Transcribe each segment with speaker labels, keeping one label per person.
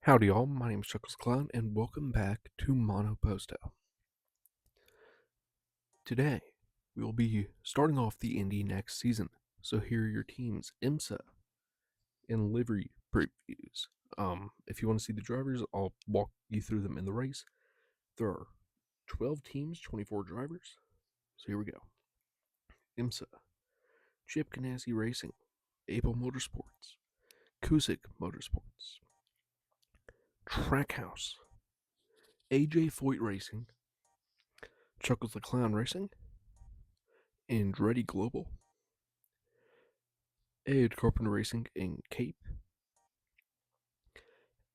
Speaker 1: Howdy y'all, my name is Chuckles Clown and welcome back to Monoposto. Today, we will be starting off the INDY next season, so here are your teams, IMSA, and livery previews. If you want to see the drivers, I'll walk you through them in the race. There are 12 teams, 24 drivers, so here we go. IMSA, Chip Ganassi Racing, Abel Motorsports, Kuzik Motorsports, Trackhouse, AJ Foyt Racing, Chuckles the Clown Racing, Andretti Global, Ed Carpenter Racing in Cape,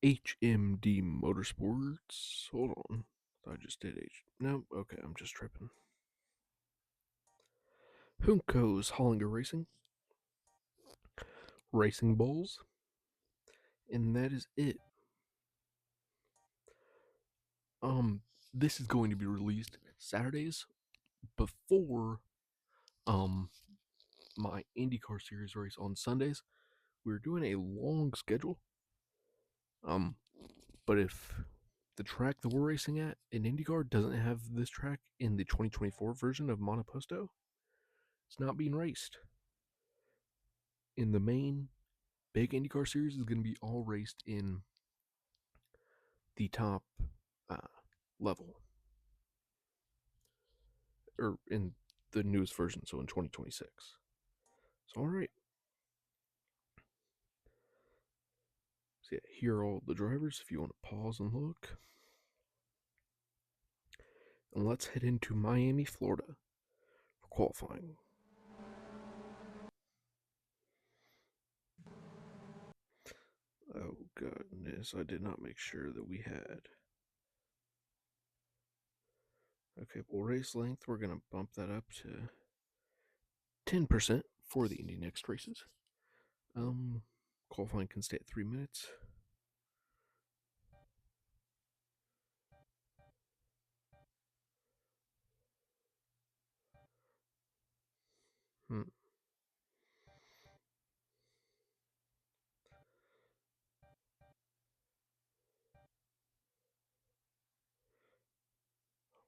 Speaker 1: HMD Motorsports. Hold on, I just did H. No, okay, I'm just tripping. Hunko's Hollinger Racing, Racing Bulls, and that is it. This is going to be released Saturdays before my IndyCar Series race on Sundays. We're doing a long schedule. But if the track that we're racing at in IndyCar doesn't have this track in the 2024 version of Monoposto, it's not being raced. In the main big IndyCar series is going to be all raced in the top level, or in the newest version, so in 2026. So all right. So yeah, here are all the drivers if you want to pause and look. And let's head into Miami, Florida for qualifying. Oh goodness, I did not make sure that we had. Okay, well, race length, we're going to bump that up to 10% for the Indy Next races. Qualifying can stay at 3 minutes.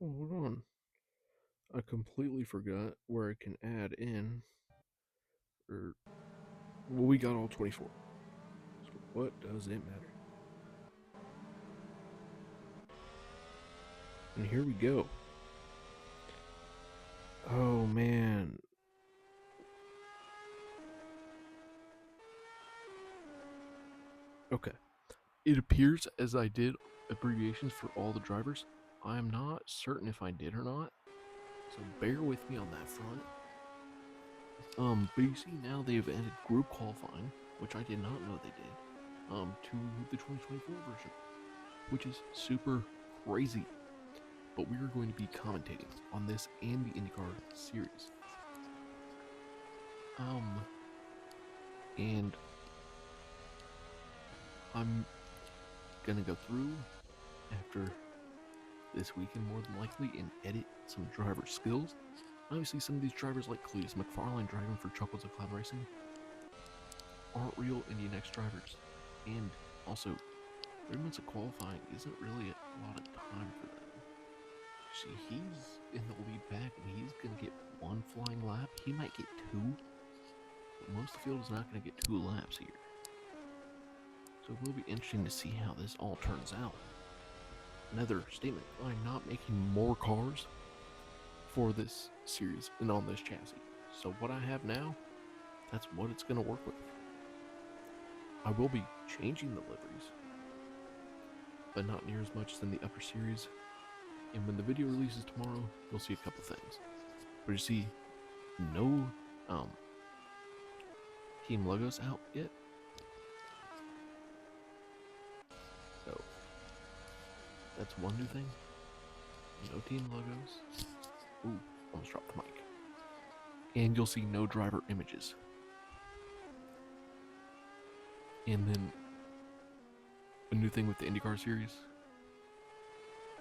Speaker 1: Hold on. I completely forgot where I can add in. Well, we got all 24. So what does it matter? And here we go. Oh man. Okay. It appears as I did abbreviations for all the drivers. I am not certain if I did or not. So bear with me on that front. But you see now they've added group qualifying, which I did not know they did, to the 2024 version, which is super crazy. But we are going to be commentating on this and the IndyCar series. And I'm gonna go through after this weekend more than likely and edit some driver skills. Obviously, some of these drivers like Cletus McFarlane driving for Chuckles of Cloud Racing aren't real Indy Next drivers. And also, 3 months of qualifying isn't really a lot of time for them. See, he's in the lead pack and he's going to get one flying lap. He might get two, but most of the field is not going to get 2 laps here. So it will be interesting to see how this all turns out. Another statement, I'm not making more cars for this series and on this chassis. So what I have now, that's what it's going to work with. I will be changing the liveries, but not near as much as in the upper series. And when the video releases tomorrow, you'll see a couple things. But you see, no team logos out yet. So that's one new thing. No team logos. Ooh, almost dropped the mic. And you'll see no driver images. And then a new thing with the IndyCar series,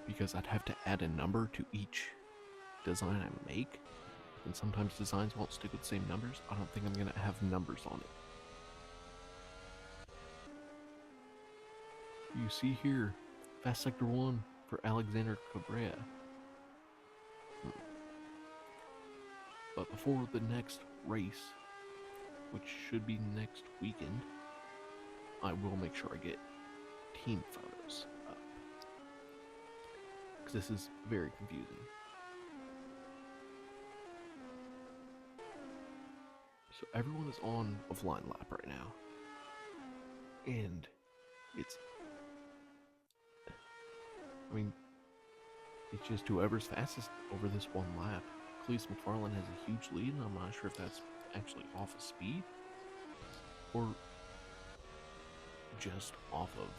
Speaker 1: because I'd have to add a number to each design I make, and sometimes designs won't stick with the same numbers. I don't think I'm going to have numbers on it. you see here, Fast Sector 1 for Alexander Cabrera. But before the next race, which should be next weekend, I will make sure I get team photos up, because this is very confusing. So everyone is on a flying lap right now, and it's just whoever's fastest over this one lap. Cleese McFarland has a huge lead, and I'm not sure if that's actually off of speed or just off of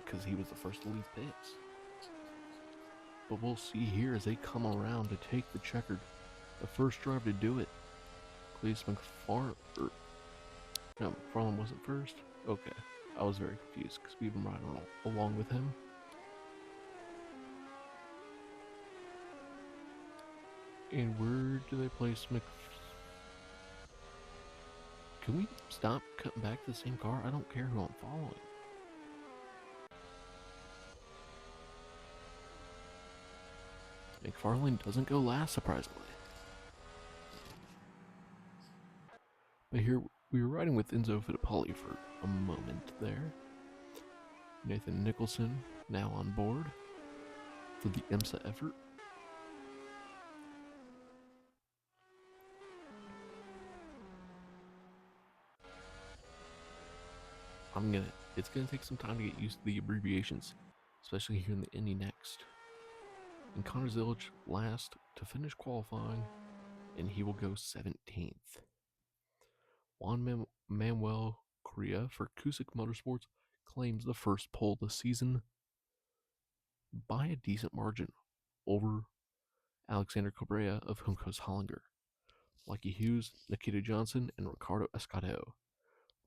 Speaker 1: because he was the first to leave pits. But we'll see here as they come around to take the checkered. The first driver to do it, Cleese McFarland. No, McFarland wasn't first. Okay, I was very confused because we've been riding along with him. And where do they place Can we stop cutting back to the same car? I don't care who I'm following. McFarlane doesn't go last, surprisingly. But here, we were riding with Enzo Fittipaldi for a moment there. Nathan Nicholson now on board for the IMSA effort. It's gonna take some time to get used to the abbreviations, especially here in the Indy NXT. And Connor Zilic last to finish qualifying, and he will go 17th. Juan Manuel Correa for Cusick Motorsports claims the first pole this season by a decent margin over Alexander Cabrera of Juncos Hollinger. Lucky Hughes, Nikita Johnson, and Ricardo Escado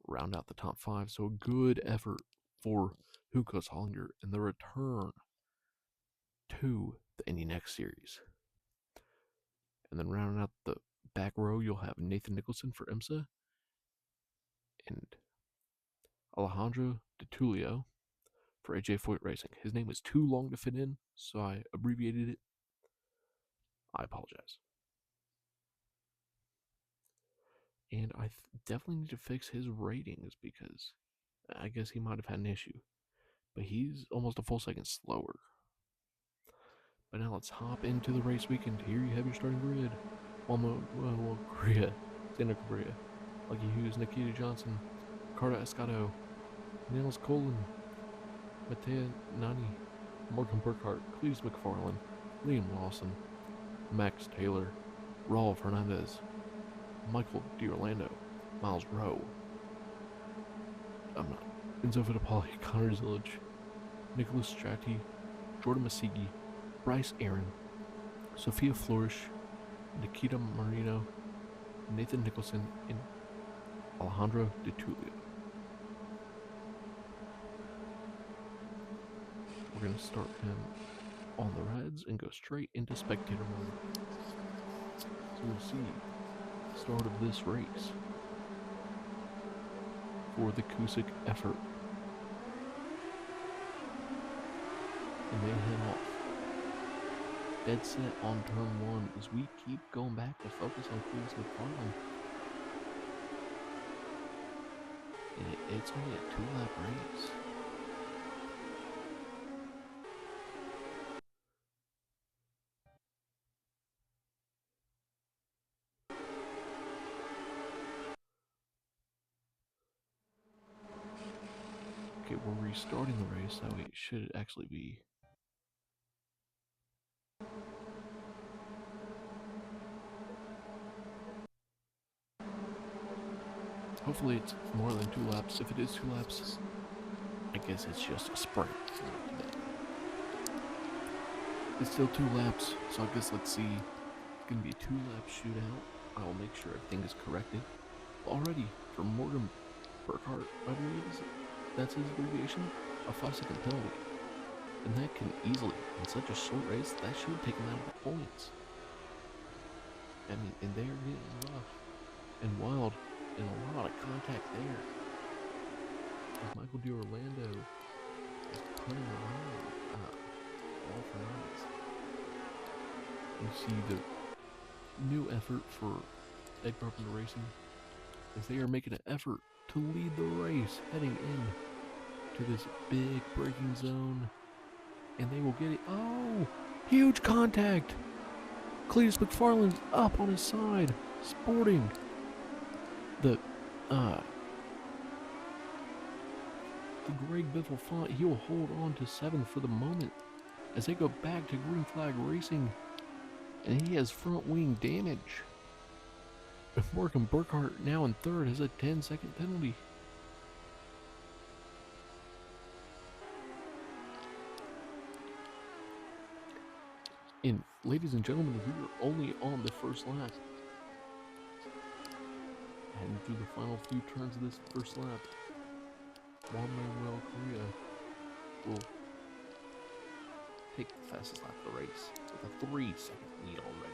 Speaker 1: round out the top 5, so a good effort for Juncos Hollinger in the return to the Indy NXT Series. And then rounding out the back row, you'll have Nathan Nicholson for IMSA and Alejandro De Tulio for AJ Foyt Racing. His name was too long to fit in, so I abbreviated it. I apologize. And I definitely need to fix his ratings because I guess he might have had an issue. But he's almost a full second slower. But now let's hop into the race weekend. Here you have your starting grid. Juan Correa, Xander Cabrera, Lucky Hughes, Nikita Johnson, Ricardo Escado, Nils Colin, Mattea Nani, Morgan Burkhart, Cleese McFarland, Liam Lawson, Max Taylor, Raul Fernandez, Michael D'Orlando, Miles Rowe, Enzo Fittipaldi, Connor Zilic, Nicholas Stratti, Jordan Masigi, Bryce Aaron, Sophia Flourish, Nikita Marino, Nathan Nicholson, and Alejandro De Tulio. We're going to start him on the reds and go straight into spectator mode. So we'll see the start of this race for the Cusick effort. And they head off. Dead set on turn 1 as we keep going back to focus on Cleese McFarland. And it's only a 2-lap race. Okay, we're restarting the race, that way it should actually be. Hopefully it's more than 2 laps. If it is 2 laps, I guess it's just a sprint. It's still 2 laps, so I guess let's see. It's going to be a 2-lap shootout. I will make sure everything is corrected. Already, for Morgan Burkhart, I believe that's his abbreviation, a 5-second penalty. And that can easily, in such a short race, that should take him out of the points. I mean, and they're getting rough and wild, and a lot of contact there. As Michael D'Orlando turning around. All for nice. You see the new effort for Ed Carpenter Racing as they are making an effort to lead the race heading in to this big braking zone, and they will get it. Oh, huge contact! Cletus McFarland's up on his side, sporting the Greg Biffle font. He will hold on to 7th for the moment as they go back to green flag racing, and he has front wing damage. Morgan Burkhart now in 3rd has a 10-second penalty. And ladies and gentlemen, we are only on the first lap. Heading through the final few turns of this first lap, Juan Manuel Correa will take the fastest lap of the race with a 3-second lead already.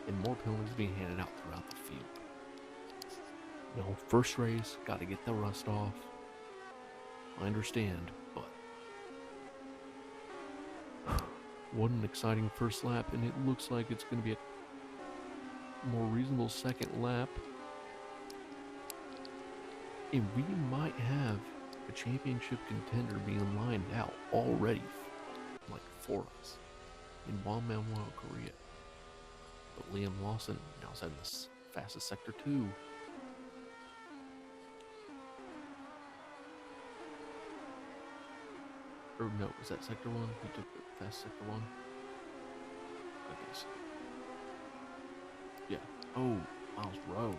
Speaker 1: And more penalties being handed out throughout the field. You know, first race, got to get the rust off. I understand, but what an exciting first lap, and it looks like it's going to be a more reasonable second lap. And we might have a championship contender being lined out already, like for us, in Juan Manuel Correa. But Liam Lawson now is in the fastest sector 2. Or no, was that sector 1? He took the fast sector 1? I guess. Yeah. Oh, Miles Rowe.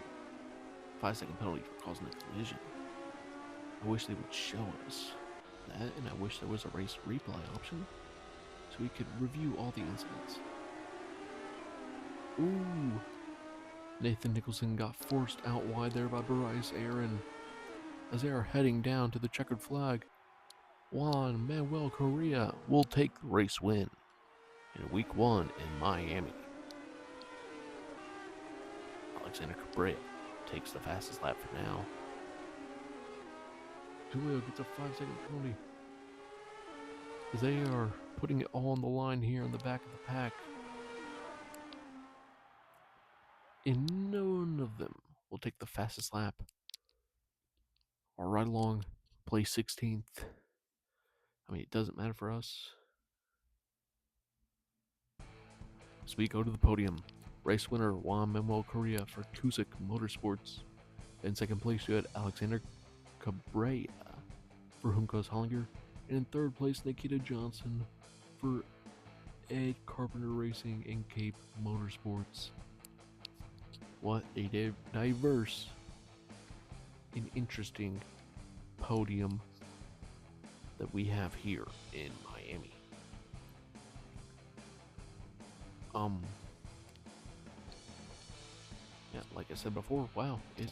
Speaker 1: 5-second penalty for causing a collision. I wish they would show us that, and I wish there was a race replay option so we could review all the incidents. Ooh. Nathan Nicholson got forced out wide there by Bryce Aaron as they are heading down to the checkered flag. Juan Manuel Correa will take the race win in week 1 in Miami. Alexander Cabrera takes the fastest lap for now. Julio gets a 5-second penalty as they are putting it all on the line here in the back of the pack. And none of them will take the fastest lap or right along, place 16th. I mean, it doesn't matter for us. So we go to the podium. Race winner Juan Manuel Correa for Kuzik Motorsports. In second place, you had Alexander Cabrera for Humcos Hollinger. And in third place, Nikita Johnson for Ed Carpenter Racing and Cape Motorsports. What a diverse and interesting podium that we have here in Miami. Yeah, like I said before, wow, it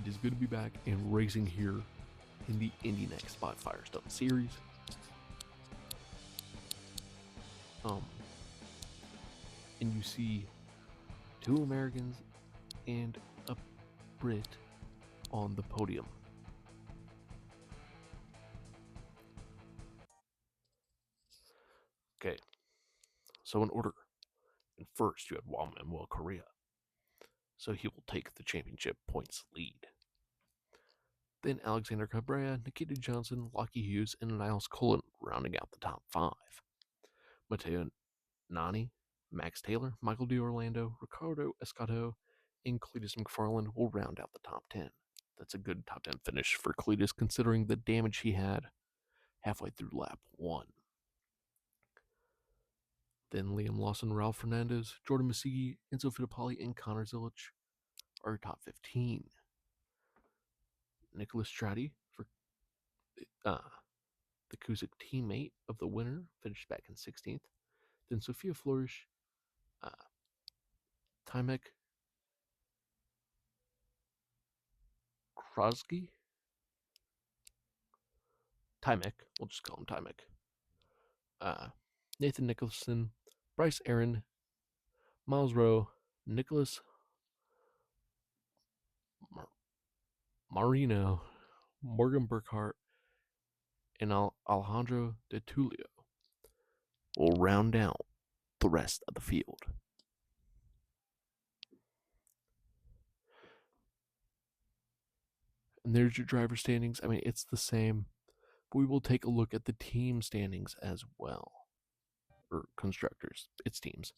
Speaker 1: is good to be back and racing here in the Indy NXT by Firestone series. And you see 2 Americans and a Brit on the podium. Okay, so in order, and first you had Juan Manuel Correa, so he will take the championship points lead. Then Alexander Cabrera, Nikita Johnson, Lockie Hughes, and Niles Cullen rounding out the top 5. Mateo Nani, Max Taylor, Michael D'Orlando, Ricardo Escato, and Cletus McFarland will round out the top 10. That's a good top 10 finish for Cletus considering the damage he had halfway through lap 1. Then Liam Lawson, Ralph Fernandez, Jordan Masigi, Enzo Fittipaldi, and Connor Zilich are top 15. Nicholas Strati for the Kuzik teammate of the winner finished back in 16th. Then Sophia Flourish, Timek Krosky, Timek, we'll just call him Timek. Nathan Nicholson, Bryce Aaron, Miles Rowe, Nicholas Marino, Morgan Burkhart, and Alejandro de Tulio will round out the rest of the field. And there's your driver standings. I mean, it's the same. But we will take a look at the team standings as well. Or constructors. It's teams.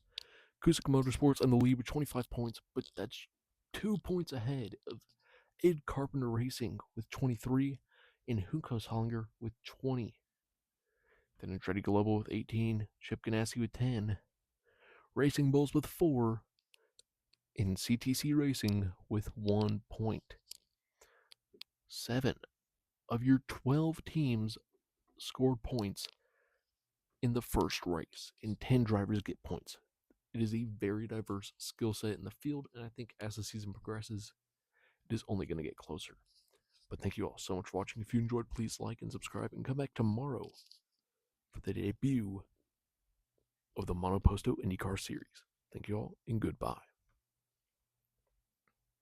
Speaker 1: Kusick Motorsports in the lead with 25 points, but that's 2 points ahead of Ed Carpenter Racing with 23 and Hunkos Hollinger with 20. Then Andretti Global with 18, Chip Ganassi with 10, Racing Bulls with 4, and CTC Racing with 1 point. 7 of your 12 teams scored points in the first race, and 10 drivers get points. It is a very diverse skill set in the field, and I think as the season progresses, it is only going to get closer. But thank you all so much for watching. If you enjoyed, please like and subscribe, and come back tomorrow for the debut of the Monoposto IndyCar series. Thank you all, and goodbye.